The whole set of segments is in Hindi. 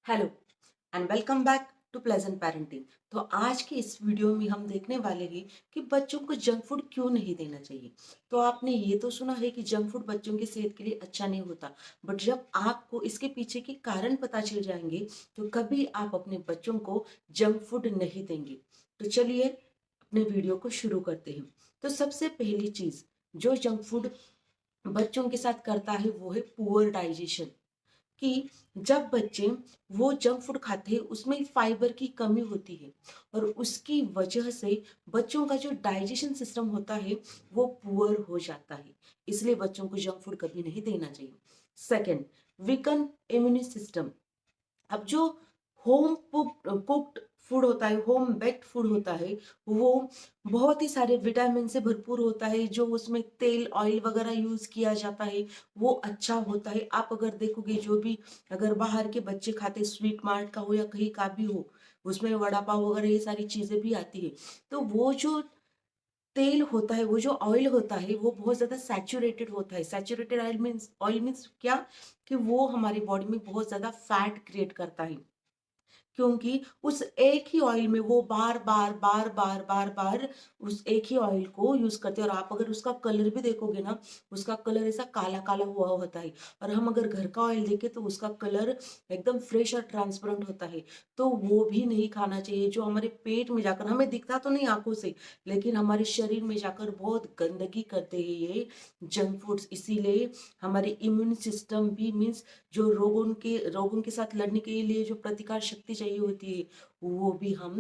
Hello and welcome back to pleasant parenting. तो आज की इस वीडियो में हम देखने वाले हैं कि बच्चों को जंक फूड क्यों नहीं देना चाहिए। तो आपने ये तो सुना है कि जंक फूड बच्चों की सेहत के लिए अच्छा नहीं होता, बट जब आपको इसके पीछे के कारण पता चल जाएंगे तो कभी आप अपने बच्चों को जंक फूड नहीं देंगे। तो चलिए अपने वीडियो को शुरू करते हैं। तो सबसे पहली चीज जो जंक फूड बच्चों के साथ करता है वो है पुअर डाइजेशन। कि जब बच्चे वो जंक फूड खाते हैं उसमें फाइबर की कमी होती है और उसकी वजह से बच्चों का जो डाइजेशन सिस्टम होता है वो पुअर हो जाता है। इसलिए बच्चों को जंक फूड कभी नहीं देना चाहिए। Second, weaken immune system. अब जो होम कुक्ड फूड होता है, होम बेक्ड फूड होता है, वो बहुत ही सारे विटामिन से भरपूर होता है। जो उसमें तेल ऑयल वगैरह यूज किया जाता है वो अच्छा होता है। आप अगर देखोगे जो भी अगर बाहर के बच्चे खाते, स्वीट मार्ट का हो या कहीं का भी हो, उसमें वड़ा पाव वगैरह ये सारी चीजें भी आती है। तो वो जो तेल होता है, वो जो ऑयल होता है वो बहुत ज्यादा सैचुरेटेड होता है। सैचुरेटेड ऑयल मीन्स क्या, कि वो हमारी बॉडी में बहुत ज्यादा फैट क्रिएट करता है। क्योंकि उस एक ही ऑयल में वो बार बार उस एक ही ऑयल को यूज करते हैं। और आप अगर उसका कलर भी देखोगे ना, उसका कलर ऐसा काला काला हुआ होता है। और हम अगर घर का ऑयल देखें तो उसका कलर एकदम फ्रेश और ट्रांसपेरेंट होता है। तो वो भी नहीं खाना चाहिए, जो हमारे पेट में जाकर हमें दिखता तो नहीं आंखों से, लेकिन हमारे शरीर में जाकर बहुत गंदगी करते हैं ये जंक फूड्स। इसीलिए हमारे इम्यून सिस्टम भी मीन्स जो रोगों के साथ लड़ने के लिए जो प्रतिकार शक्ति चाहिए होती है वो भी हम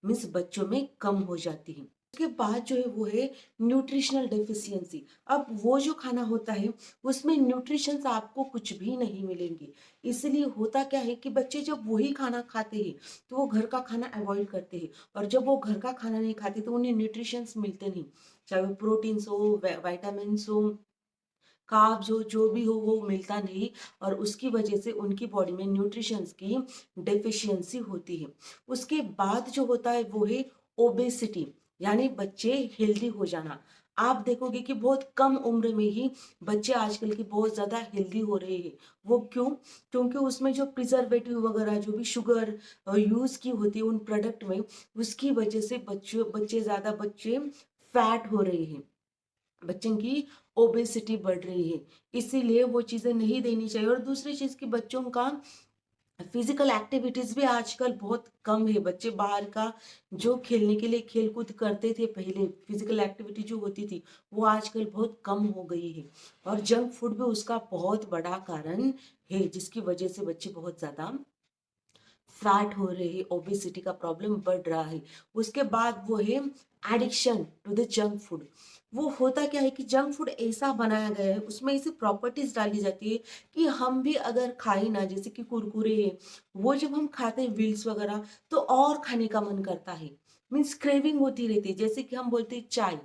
मीन्स बच्चों में कम हो जाती है। उसके बाद जो है वो है न्यूट्रिशनल डेफिशिएंसी। अब वो जो खाना होता है उसमें न्यूट्रिशंस आपको कुछ भी नहीं मिलेंगे। इसलिए होता क्या है कि बच्चे जब वही खाना खाते हैं तो वो घर का खाना अवॉइड करते हैं। और जब वो घर का खाना नहीं खाते तो उन्हें न्यूट्रिशंस मिलते नहीं, चाहे वो प्रोटीन्स हो, वाइटामिन हो, कार्ब्स हो, जो भी हो वो मिलता नहीं। और उसकी वजह से उनकी बॉडी में न्यूट्रिशंस की डेफिशिएंसी होती है। उसके बाद जो होता है वो है ओबेसिटी, यानी बच्चे हेल्दी हो जाना। आप देखोगे कि बहुत कम उम्र में ही बच्चे आजकल के बहुत ज्यादा हेल्दी हो रहे हैं। वो क्यों? क्योंकि उसमें जो प्रिजर्वेटिव वगैरह जो भी शुगर यूज की होती है उन प्रोडक्ट में, उसकी वजह से बच्चे फैट हो रहे हैं, बच्चों की ओबेसिटी बढ़ रही है। इसीलिए वो चीजें नहीं देनी चाहिए। और दूसरी चीज की बच्चों का फिजिकल एक्टिविटीज भी आजकल बहुत कम है। बच्चे बाहर का जो खेलने के लिए खेल कूद करते थे पहले, फिजिकल एक्टिविटी जो होती थी वो आजकल बहुत कम हो गई है। और जंक फूड भी उसका बहुत बड़ा कारण है, जिसकी वजह से बच्चे बहुत ज्यादा फैट हो रहे हैं, ओबेसिटी का प्रॉब्लम बढ़ रहा है। उसके बाद वो है addiction to the junk food. वो होता क्या है कि जंक फूड ऐसा बनाया गया है, उसमें ऐसी प्रॉपर्टीज डाली जाती है कि हम भी अगर खाए ना, जैसे कि कुरकुरे है, वो जब हम खाते हैं व्हील्स वगैरह तो और खाने का मन करता है। मीन्स क्रेविंग होती रहती है। जैसे कि हम बोलते हैं चाय,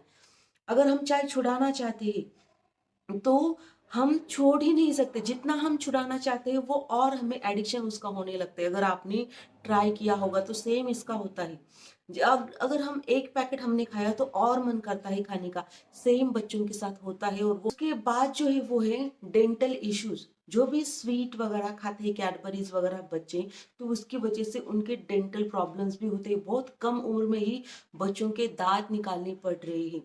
अगर हम चाय छुड़ाना चाहते हैं तो हम छोड़ ही नहीं सकते। जितना हम छुड़ाना चाहते हैं वो और हमें एडिक्शन उसका होने लगता है। अगर आपने ट्राई किया होगा तो सेम इसका होता है। अब अगर हम एक पैकेट हमने खाया तो और मन करता है खाने का। सेम बच्चों के साथ होता है। और उसके बाद जो है वो है डेंटल इश्यूज। जो भी स्वीट वगैरह खाते हैं, कैडबरीज वगैरह बच्चे, तो उसकी वजह से उनके डेंटल प्रॉब्लम्स भी होते हैं। बहुत कम उम्र में ही बच्चों के दांत निकालने पड़ रहे हैं,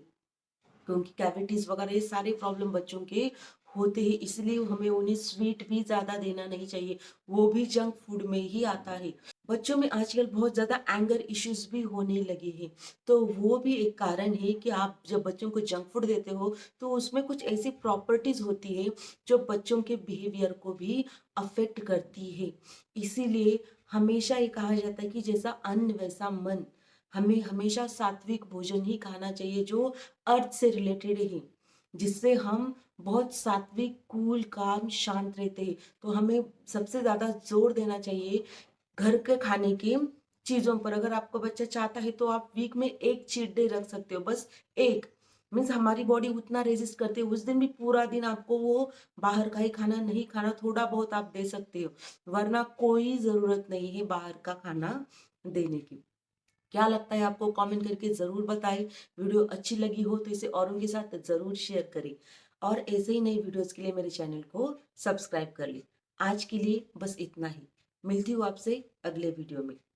क्योंकि कैविटीज वगैरह ये सारे प्रॉब्लम बच्चों के होते हैं। इसलिए हमें उन्हें स्वीट भी ज्यादा देना नहीं चाहिए, वो भी जंक फूड में ही आता है। बच्चों में आजकल बहुत ज्यादा एंगर इश्यूज भी होने लगे हैं। तो वो भी एक कारण है कि आप जब बच्चों को जंक फूड देते हो तो उसमें कुछ ऐसी प्रॉपर्टीज होती है जो बच्चों के बिहेवियर को भी अफेक्ट करती है। इसीलिए हमेशा ये कहा जाता है कि जैसा अन्न वैसा मन। हमें हमेशा सात्विक भोजन ही खाना चाहिए जो अर्थ से रिलेटेड है, जिससे हम बहुत सात्विक, कूल, काम, शांत रहते हैं। तो हमें सबसे ज्यादा जोर देना चाहिए घर के खाने की चीजों पर। अगर आपका बच्चा चाहता है तो आप वीक में एक चीट डे रख सकते हो, बस एक। मीन्स हमारी बॉडी उतना रेजिस्ट करती है, उस दिन भी पूरा दिन आपको वो बाहर का ही खाना नहीं खाना, थोड़ा बहुत आप दे सकते हो, वरना कोई जरूरत नहीं है बाहर का खाना देने की। क्या लगता है आपको? कमेंट करके जरूर बताएं। वीडियो अच्छी लगी हो तो इसे औरों के साथ जरूर शेयर करें। और ऐसे ही नई वीडियोस के लिए मेरे चैनल को सब्सक्राइब कर लें। आज के लिए बस इतना ही। मिलती हूँ आपसे अगले वीडियो में।